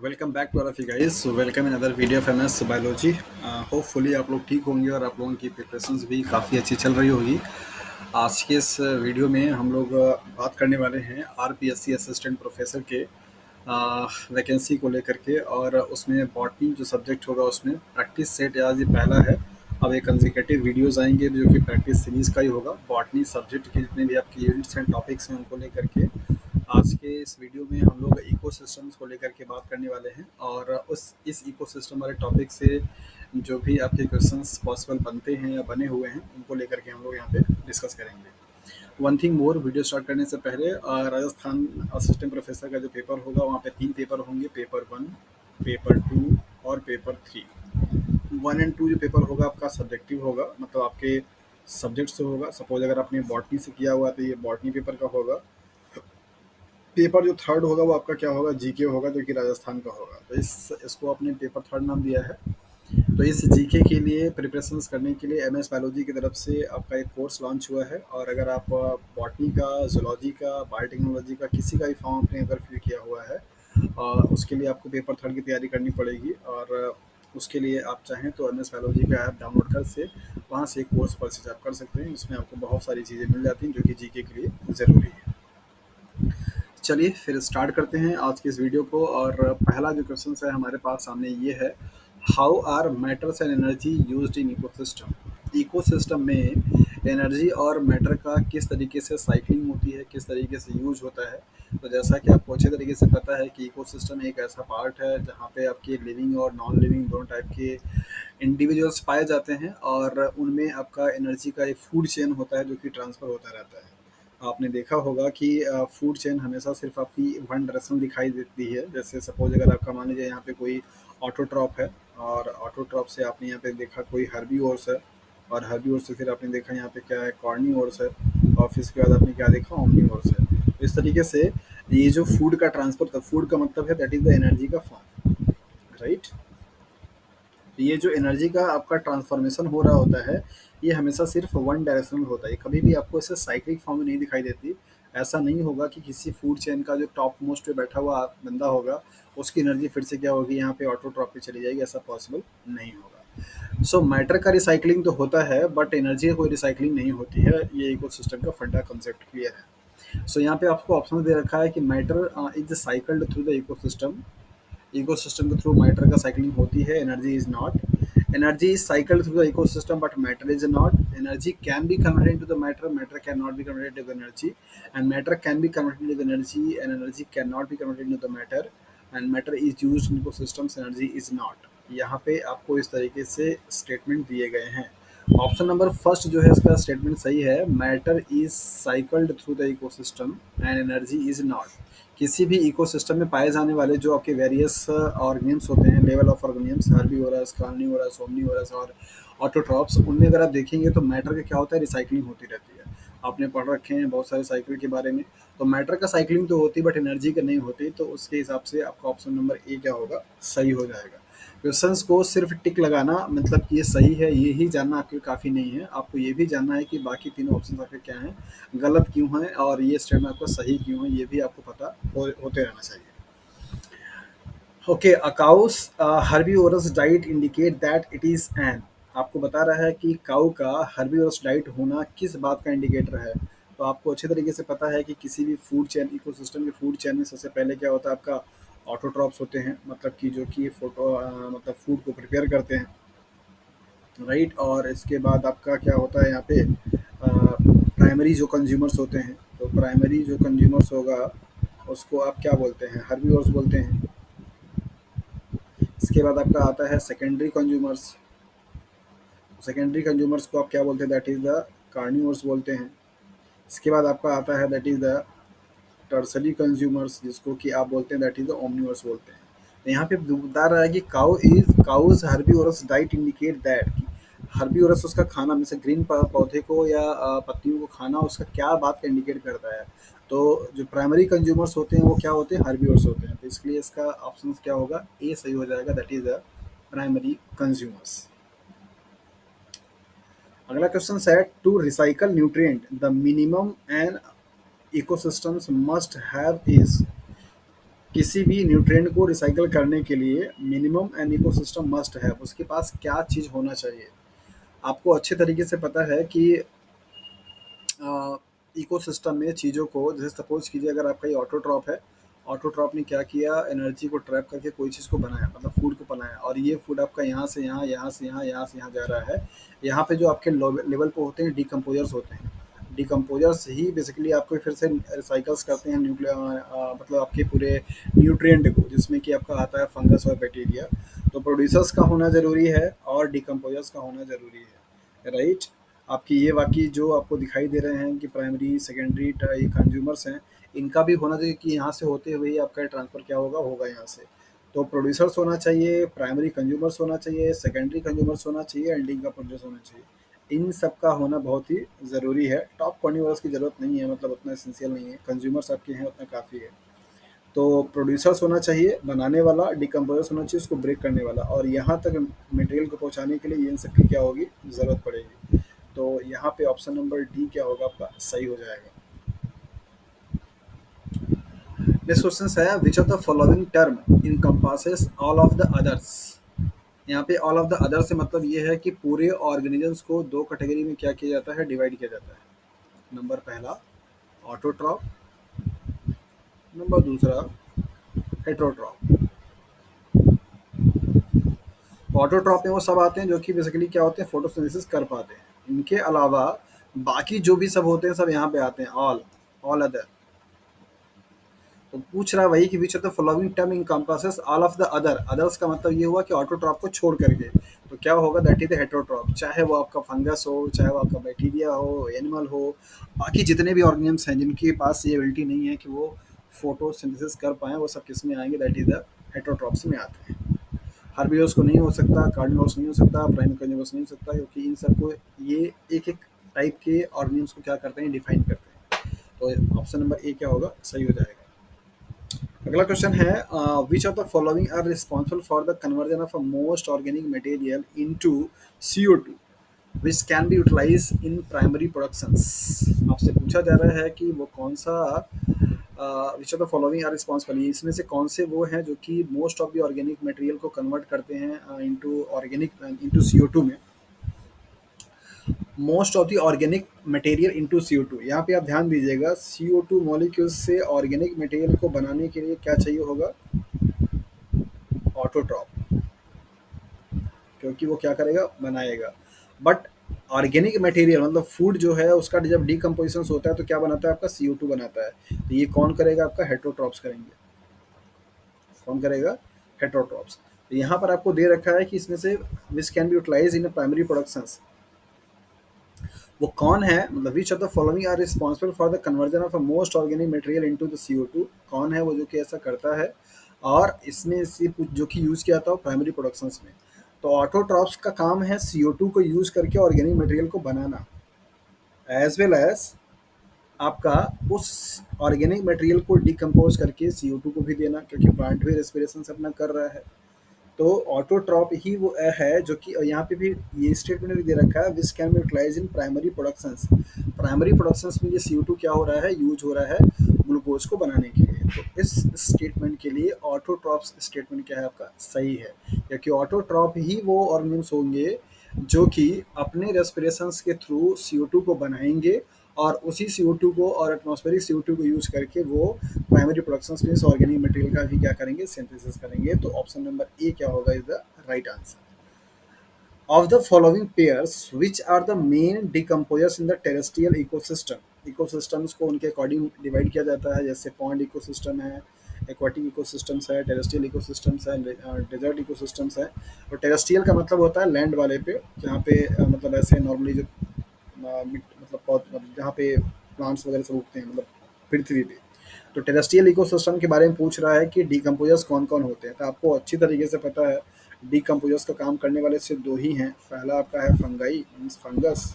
Welcome back to all of you guys. Welcome in other video of MS biology. Hopefully आप लोग ठीक होंगे और आप लोगों की प्रिपरेशंस भी काफ़ी अच्छी चल रही होगी। आज के इस वीडियो में हम लोग बात करने वाले हैं आरपीएससी असिस्टेंट प्रोफेसर के वैकेंसी को लेकर के, और उसमें बॉटनी जो सब्जेक्ट होगा उसमें प्रैक्टिस सेट आज ये पहला है। अब एक कंसेक्यूटिव वीडियोस आएंगे जो कि प्रैक्टिस सीरीज का ही होगा। बॉटनी सब्जेक्ट के जितने भी आपके यूनिट्स एंड टॉपिक्स हैं उनको लेकर के आज के इस वीडियो में हम लोग इकोसिस्टम्स को लेकर के बात करने वाले हैं, और उस इस इकोसिस्टम वाले टॉपिक से जो भी आपके क्वेश्चंस पॉसिबल बनते हैं या बने हुए हैं उनको लेकर के हम लोग यहाँ पे डिस्कस करेंगे। One thing more, video start करने से पहले राजस्थान असिस्टेंट प्रोफेसर का जो पेपर होगा वहाँ पे 3 पेपर होंगे, पेपर 1, पेपर 2 और पेपर 3। 1 एंड 2 जो पेपर होगा आपका सब्जेक्टिव होगा, मतलब आपके सब्जेक्ट से होगा। सपोज अगर आपने बॉटनी से किया हुआ तो ये बॉटनी पेपर का होगा। पेपर जो थर्ड होगा वो आपका क्या होगा, जीके होगा, जो कि राजस्थान का होगा। तो इसको आपने पेपर थर्ड नाम दिया है। तो इस जीके के लिए प्रिपरेशंस करने के लिए एमएस बायोलॉजी की तरफ से आपका एक कोर्स लॉन्च हुआ है, और अगर आप बॉटनी का, जूलॉजी का, बायोटेक्नोलॉजी का किसी का भी फॉर्म आपने अगर फिल किया हुआ है, उसके लिए आपको पेपर थर्ड की तैयारी करनी पड़ेगी। और उसके लिए आप चाहें तो एम एस बायोलॉजी का ऐप डाउनलोड कर से वहाँ से एक कोर्स परचेज आप कर सकते हैं। इसमें आपको बहुत सारी चीज़ें मिल जाती हैं जो कि जीके के लिए ज़रूरी है। चलिए फिर स्टार्ट करते हैं आज की इस वीडियो को। और पहला जो क्वेश्चन है हमारे पास सामने ये है, how are matters and energy used in ecosystem. Ecosystem में एनर्जी और मैटर का किस तरीके से साइक्लिंग होती है, किस तरीके से यूज होता है। तो जैसा कि आपको अच्छे तरीके से पता है कि इकोसिस्टम एक ऐसा पार्ट है जहाँ पे आपके लिविंग और नॉन लिविंग दोनों टाइप के इंडिविजुअल्स पाए जाते हैं, और उनमें आपका एनर्जी का एक फूड चेन होता है जो कि ट्रांसफ़र होता रहता है। आपने देखा होगा कि फूड चेन हमेशा सिर्फ आपकी वन डायरेक्शन दिखाई देती है। जैसे सपोज अगर आपका मान लीजिए यहाँ पे कोई ऑटोट्रॉप है, और ऑटोट्रॉप से आपने यहाँ पे देखा कोई हर्बीवोर्स है, और हर्बीवोर्स से फिर आपने देखा यहाँ पे क्या है, कॉर्निवोर्स है, और फिर इसके बाद आपने क्या देखा, ओमनीवोर्स है। तो इस तरीके से ये जो फूड का ट्रांसफर था, फूड का मतलब है दैट इज द एनर्जी का फॉर्म, राइट। ये जो एनर्जी का आपका ट्रांसफॉर्मेशन हो रहा होता है, ये हमेशा सिर्फ वन डायरेक्शनल होता है, कभी भी आपको ऐसे साइक्लिक फॉर्म में नहीं दिखाई देती। ऐसा नहीं होगा कि किसी फूड चेन का जो टॉप मोस्ट पे बैठा हुआ बंदा होगा उसकी एनर्जी फिर से क्या होगी, यहाँ पे ऑटो ट्रॉप पे चली जाएगी, ऐसा पॉसिबल नहीं होगा। सो मैटर का रिसाइकलिंग तो होता है बट एनर्जी का कोई रिसाइकलिंग नहीं होती है। ये इकोसिस्टम का फंडा कंसेप्ट क्लियर है। सो यहाँ पे आपको ऑप्शन दे रखा है कि matter is cycled through the ecosystem. Ecosystem के थ्रू मैटर का साइकिलिंग होती है, energy is not. Energy is cycled through the ecosystem, but matter is not. Energy can be converted into the matter. Matter cannot be converted into the energy, and matter can be converted into the energy, and energy cannot be converted into the matter. And matter is used in ecosystems. Energy is not. यहाँ पे आपको इस तरीके से statement दिए गए हैं। Option number first जो है इसका स्टेटमेंट सही है। Matter is साइकल्ड through the ecosystem and energy is not. किसी भी इकोसिस्टम में पाए जाने वाले जो आपके वेरियस ऑर्गेनियम्स होते हैं, level of organisms, herbivorous, carnivorous, omnivorous और ऑटोट्रॉप्स, उनमें अगर आप देखेंगे तो मैटर का क्या होता है, रिसाइकलिंग होती रहती है। आपने पढ़ रखे हैं बहुत सारे साइकिल के बारे में। तो मैटर का साइकिलिंग तो होती है बट एनर्जी का नहीं होती। तो उसके हिसाब से आपका ऑप्शन नंबर ए क्या होगा, सही हो जाएगा। क्वेश्चंस को सिर्फ टिक लगाना मतलब कि ये सही है ये ही जानना आपके लिए काफ़ी नहीं है। आपको ये भी जानना है कि बाकी तीनों ऑप्शन आपके क्या हैं, गलत क्यों हैं, और ये स्टेटमेंट आपका सही क्यों है, ये भी आपको पता होते रहना चाहिए। Okay, a cow's herbivorous diet indicate that it is an. आपको बता रहा है कि काऊ का हर्बीवोरस डाइट होना किस बात का इंडिकेटर है। तो आपको अच्छे तरीके से पता है कि किसी भी फूड चेन, इकोसिस्टम के फूड चेन में सबसे पहले क्या होता है, आपका ऑटोट्रॉप्स होते हैं, मतलब कि जो कि मतलब फूड को प्रिपेयर करते हैं, राइट। और इसके बाद आपका क्या होता है यहाँ पे, प्राइमरी जो कंज्यूमर्स होते हैं, तो प्राइमरी जो कंज्यूमर्स होगा उसको आप क्या बोलते हैं, हर्बीवोर्स बोलते हैं। इसके बाद आपका आता है सेकेंडरी कंज्यूमर्स। सेकेंडरी कंज्यूमर्स को आप क्या बोलते हैं, दैट इज़ द कार्निवोर्स बोलते हैं। इसके बाद आपका आता है that is the tertiary consumers, जिसको कि आप बोलते हैं दैट इज़ द ओमनिवर्स बोलते हैं। तो यहाँ पे बता रहा है कि cows herbivorous diet indicate that, herbivorous उसका खाना में से ग्रीन पौधे को या पत्तियों को खाना उसका क्या बात का इंडिकेट करता है। तो जो प्राइमरी कंज्यूमर्स होते हैं वो क्या होते हैं, हर्बीवोरस होते हैं। तो इसके लिए इसका ऑप्शन क्या होगा, ए सही हो जाएगा, that is the primary consumers. अगला क्वेश्चन है, to recycle nutrient the minimum and ecosystems must have is. किसी भी न्यूट्रिएंट को रिसाइकल करने के लिए मिनिमम एन इकोसिस्टम मस्ट है, उसके पास क्या चीज़ होना चाहिए। आपको अच्छे तरीके से पता है कि इकोसिस्टम में चीज़ों को, जैसे सपोज कीजिए अगर आपका ये ऑटोट्रॉप है, ऑटोट्रॉप ने क्या किया, एनर्जी को ट्रैप करके कोई चीज़ को बनाया, मतलब फूड को बनाया, और ये फूड आपका यहाँ से यहाँ, यहाँ से यहाँ, यहाँ से यहाँ जा रहा है। यहाँ पे जो आपके लेवल पे होते हैं डिकम्पोजर्स होते हैं, डिकम्पोजर्स ही बेसिकली आपको फिर से रिसाइकल्स करते हैं न्यूक्लियर, मतलब आपके पूरे न्यूट्रिएंट को, जिसमें कि आपका आता है फंगस और बैक्टीरिया। तो प्रोड्यूसर्स का होना ज़रूरी है और डिकम्पोजर्स का होना ज़रूरी है, राइट। आपकी ये बाकी जो आपको दिखाई दे रहे हैं कि प्राइमरी सेकेंडरी ये कंज्यूमर्स हैं, इनका भी होना चाहिए कि यहाँ से होते हुए ही आपका ट्रांसफ़र क्या होगा, होगा यहाँ से। तो प्रोड्यूसर्स होना चाहिए, प्राइमरी कंज्यूमर्स होना चाहिए, सेकेंडरी कंज्यूमर्स होना चाहिए, एंडिंग का प्रोड्यूस होना चाहिए। इन सब का होना बहुत ही ज़रूरी है। टॉप कंज्यूमर्स की ज़रूरत नहीं है, मतलब उतना एसेंशियल नहीं है, कंज्यूमर्स आपके हैं उतना काफ़ी है। तो प्रोड्यूसर्स होना चाहिए, बनाने वाला, डिकम्पोजर्स होना चाहिए उसको ब्रेक करने वाला, और यहाँ तक मटेरियल को पहुँचाने के लिए इन सब की क्या होगी, ज़रूरत पड़ेगी। तो यहाँ पे ऑप्शन नंबर डी क्या होगा आपका, सही हो जाएगा। नेक्स्ट क्वेश्चन है, which of the following term encompasses all of the others. यहाँ पे ऑल ऑफ द अदर से मतलब ये है कि पूरे ऑर्गेनिजम्स को दो कैटेगरी में क्या किया जाता है, डिवाइड किया जाता है। नंबर पहला ऑटोट्रॉप, नंबर दूसरा हेट्रोट्रॉप। ऑटोट्रॉप में वो सब आते हैं जो कि बेसिकली क्या होते हैं, फोटोसिंथेसिस कर पाते हैं। इनके अलावा बाकी जो भी सब होते हैं सब यहाँ पे आते हैं, ऑल अदर। तो पूछ रहा है वही कि विच of the following term encompasses all of the other. Others का मतलब ये हुआ कि ऑटोट्रॉप को छोड़ करके, तो क्या होगा, दैट इज द हेट्रोट्रॉप। चाहे वो आपका फंगस हो, चाहे वो आपका बैक्टीरिया हो, एनिमल हो, बाकी जितने भी ऑर्गेनिम्स हैं जिनके पास ये एबिलिटी नहीं है कि वो फोटोसिंथेसिस कर पाएँ, वो सब किस में आएंगे, दैट इज द हेट्रोट्रॉप्स में आते हैं। हर्बिवोर्स को नहीं हो सकता, कार्निवोर्स नहीं हो सकता, प्राइमरी कार्निवोर्स नहीं हो सकता, क्योंकि इन सबको ये एक एक टाइप के ऑर्गेनिम्स को क्या करते हैं, डिफाइन करते हैं। तो ऑप्शन नंबर ए क्या होगा, सही हो जाएगा। अगला क्वेश्चन है, which of the following are responsible for the conversion of a most organic material into CO2 which can be utilise in primary productions. आपसे पूछा जा रहा है कि वो कौन सा, which of the following are responsible, इसमें से कौन से वो हैं जो कि most of the organic material को कन्वर्ट करते हैं इनटू ऑर्गेनिक, इनटू CO2 में। Most of the organic material into CO2, यहाँ पे आप ध्यान दीजिएगा, CO2 मॉलिक्यूल्स से ऑर्गेनिक मटेरियल को बनाने के लिए क्या चाहिए होगा, ऑटोट्रॉप, क्योंकि वो क्या करेगा, बनाएगा। बट ऑर्गेनिक मटेरियल मतलब फूड जो है उसका जब डिकम्पोजिशन होता है तो क्या बनाता है, आपका CO2 बनाता है। तो ये कौन करेगा, आपका हेट्रोट्रॉप्स करेंगे। कौन करेगा, हेट्रोट्रॉप्स। तो यहाँ पर आपको दे रखा है कि इसमें से which can be utilise in primary productions, वो कौन है, मतलब which of the following are responsible for the conversion of a most organic material into the CO2, कौन है वो जो कि ऐसा करता है, और इसमें से जो कि यूज़ किया था प्राइमरी प्रोडक्शंस में। तो ऑटोट्रॉप्स का काम है CO2 को यूज़ करके ऑर्गेनिक मटेरियल को बनाना, एज वेल एज आपका उस ऑर्गेनिक मटेरियल को डिकम्पोज करके CO2 को भी देना, क्योंकि प्लांट भी रेस्पिरेशन अपना कर रहा है। तो ऑटोट्रॉप ही वो है जो कि यहाँ पे भी ये स्टेटमेंट भी दे रखा है, which can be utilise in primary productions. Primary productions में ये CO2 क्या हो रहा है, यूज हो रहा है ग्लूकोज को बनाने के लिए। तो इस स्टेटमेंट के लिए ऑटोट्रॉप्स स्टेटमेंट क्या है आपका, सही है, क्योंकि ऑटोट्रॉप ही वो ऑर्गेनिम्स होंगे जो कि अपने रेस्पिरेशंस के थ्रू CO2 को बनाएंगे, और उसी CO2 को और एटमॉस्फेरिक CO2 को यूज करके वो प्राइमरी प्रोडक्शंस में इस ऑर्गेनिक मटेरियल का भी क्या करेंगे, सिंथेसिस करेंगे। तो ऑप्शन नंबर ए क्या होगा, is the right answer. Of the following pairs which are the main decomposers in the terrestrial ecosystem. Ecosystems को उनके अकॉर्डिंग डिवाइड किया जाता है, जैसे पॉन्ड इकोसिस्टम है, एक्वाटिक इकोसिस्टम्स है, टेरेस्ट्रियल इकोसिस्टम्स है, डेजर्ट इकोसिस्टम्स है। और टेरेस्ट्रियल का मतलब होता है लैंड वाले पे, जहाँ पे मतलब ऐसे नॉर्मली जो मतलब मतलब जहाँ पे प्लांट्स वगैरह सब उगते हैं, मतलब पृथ्वी पे। तो टेरेस्ट्रियल इकोसिस्टम के बारे में पूछ रहा है कि डिकम्पोजर्स कौन कौन होते हैं। तो आपको अच्छी तरीके से पता है, डिकम्पोजर्स का काम करने वाले सिर्फ दो ही हैं। पहला आपका है फंगाई, मीन्स फंगस,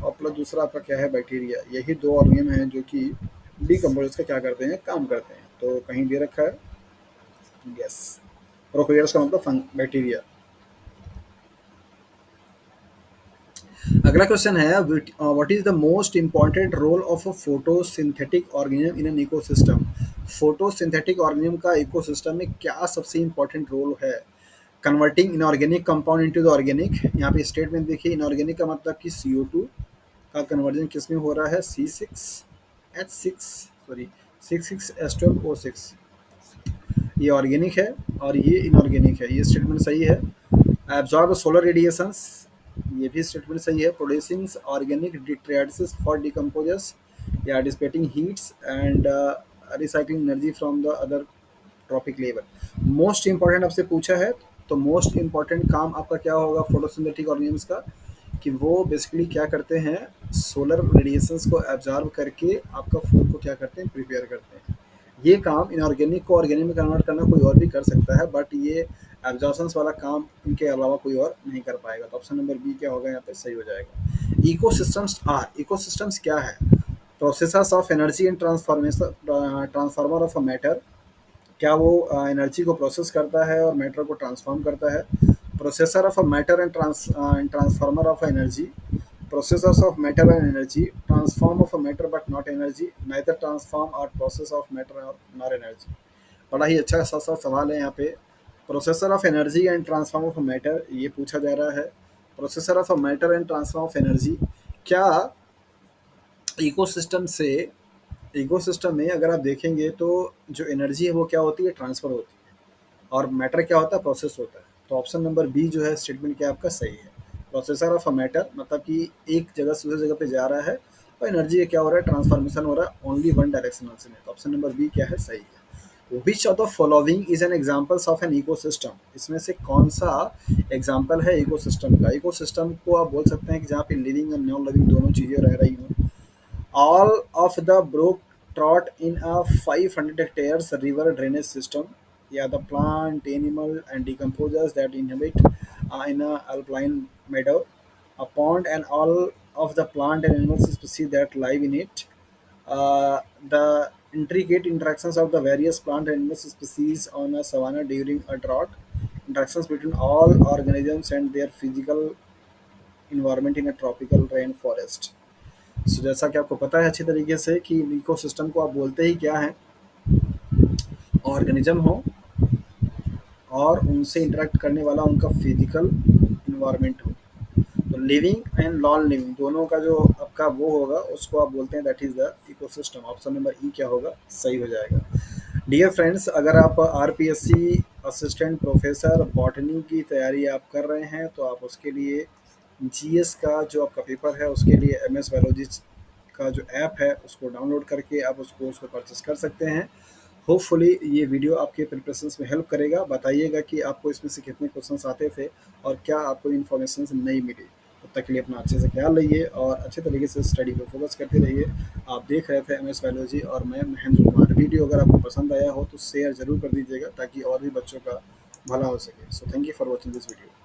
और प्लस दूसरा आपका क्या है, बैक्टीरिया। यही दो ऑर्गेनिज्म हैं जो कि डिकम्पोजर्स का क्या करते हैं, काम करते हैं। तो कहीं दे रखा है, यस, प्रोकैरियोट्स का मतलब बैक्टीरिया। अगला क्वेश्चन है, what is the most important role of a photosynthetic organism in an ecosystem? Photosynthetic organism का इकोसिस्टम में क्या सबसे इंपॉर्टेंट रोल है? Converting inorganic compound into the organic. यहाँ पे स्टेटमेंट देखिए, इनऑर्गेनिक का मतलब कि CO2 का कन्वर्जन किस में हो रहा है? C6H6, sorry, 66H12O6। ये ऑर्गेनिक है और ये इनऑर्गेनिक है, ये स्टेटमेंट सही है। एब्जॉर्ब सोलर रेडिएशंस, ये भी स्टेटमेंट सही है। प्रोड्यूसिंग ऑर्गेनिक डिट्राइड्स फॉर डिकम्पोजर्स या dissipating heats and recycling energy from the other trophic level. Most important आपसे पूछा है, तो मोस्ट इंपॉर्टेंट काम आपका क्या होगा फोटोसिंथेटिक ऑर्गेनिम्स का? कि वो बेसिकली क्या करते हैं, सोलर रेडिएशंस को एब्जॉर्ब करके आपका फूड को क्या करते हैं, प्रिपेयर करते हैं। ये काम इनऑर्गेनिक को ऑर्गेनिक में कन्वर्ट करना कोई और भी कर सकता है, बट ये एब्जॉर्प्शंस वाला काम इनके अलावा कोई और नहीं कर पाएगा। तो ऑप्शन नंबर बी क्या होगा यहाँ पे, सही हो जाएगा। इकोसिस्टम्स क्या है? Processors of energy and transformation, transformer of a matter. क्या वो एनर्जी को प्रोसेस करता है और मैटर को ट्रांसफॉर्म करता है? Processor of a matter and transformer of energy. Processors of matter and energy transform of a matter but not energy, neither transform or process of matter or nor energy। बड़ा ही अच्छा सा सवाल है यहाँ पे। Processor of energy and transform of matter, ये पूछा जा रहा है। Processor of matter and transform of energy, क्या इकोसिस्टम से, इकोसिस्टम में अगर आप देखेंगे तो जो एनर्जी है वो क्या होती है, ट्रांसफर होती है, और मैटर क्या होता है, प्रोसेस होता है। तो ऑप्शन नंबर बी जो है स्टेटमेंट क्या आपका सही है। प्रोसेसर ऑफ अ मैटर मतलब कि एक जगह से दूसरी जगह पे जा रहा है, और एनर्जी क्या हो रहा है, ट्रांसफॉर्मेशन हो रहा है, ओनली वन डायरेक्शनल से। तो ऑप्शन नंबर बी क्या है, सही है। Which of the following is an examples of an ecosystem? इसमें से कौन सा एग्जाम्पल है इकोसिस्टम का? इकोसिस्टम को आप बोल सकते हैं कि जहाँ पे लिविंग और नॉन लिविंग दोनों चीज़ें रह रही हों। All of the brook trout in a 500 hectares river drainage system. Yeah, the plant, animal, and decomposers that inhabit in a alpine meadow, a pond, and all of the plant and animal species that live in it. The intricate interactions of the various plant and animal species on a savanna during a drought, interactions between all organisms and their physical environment in a tropical rainforest। So, जैसा कि आपको पता है अच्छी तरीके से कि ecosystem को आप बोलते ही क्या है, ऑर्गेनिज्म हो और उनसे इंटरेक्ट करने वाला उनका फिजिकल इन्वायरमेंट हो। तो लिविंग एंड नॉन लिविंग दोनों का जो आपका वो होगा उसको आप बोलते हैं that is the ecosystem. Option number ई क्या होगा, सही हो जाएगा। डियर फ्रेंड्स, अगर आप RPSC असिस्टेंट प्रोफेसर बॉटनी की तैयारी आप कर रहे हैं तो आप उसके लिए GS का जो आपका पेपर है उसके लिए MS बायोलॉजी का जो ऐप है उसको डाउनलोड करके आप उस कोर्स को परचेस कर सकते हैं। होपफुली ये वीडियो आपके प्रिपरेशंस में हेल्प करेगा। बताइएगा कि आपको इसमें से कितने क्वेश्चंस आते थे और क्या आपको इन्फॉर्मेशन नहीं मिली। तब तक के लिए अपना अच्छे से ख्याल रखिए और अच्छे तरीके से स्टडी पर फोकस करते रहिए। आप देख रहे थे MS बायोलॉजी और मैं महेंद्र कुमार। वीडियो अगर आपको पसंद आया हो तो शेयर ज़रूर कर दीजिएगा ताकि और भी बच्चों का भला हो सके। So thank you for watching this video.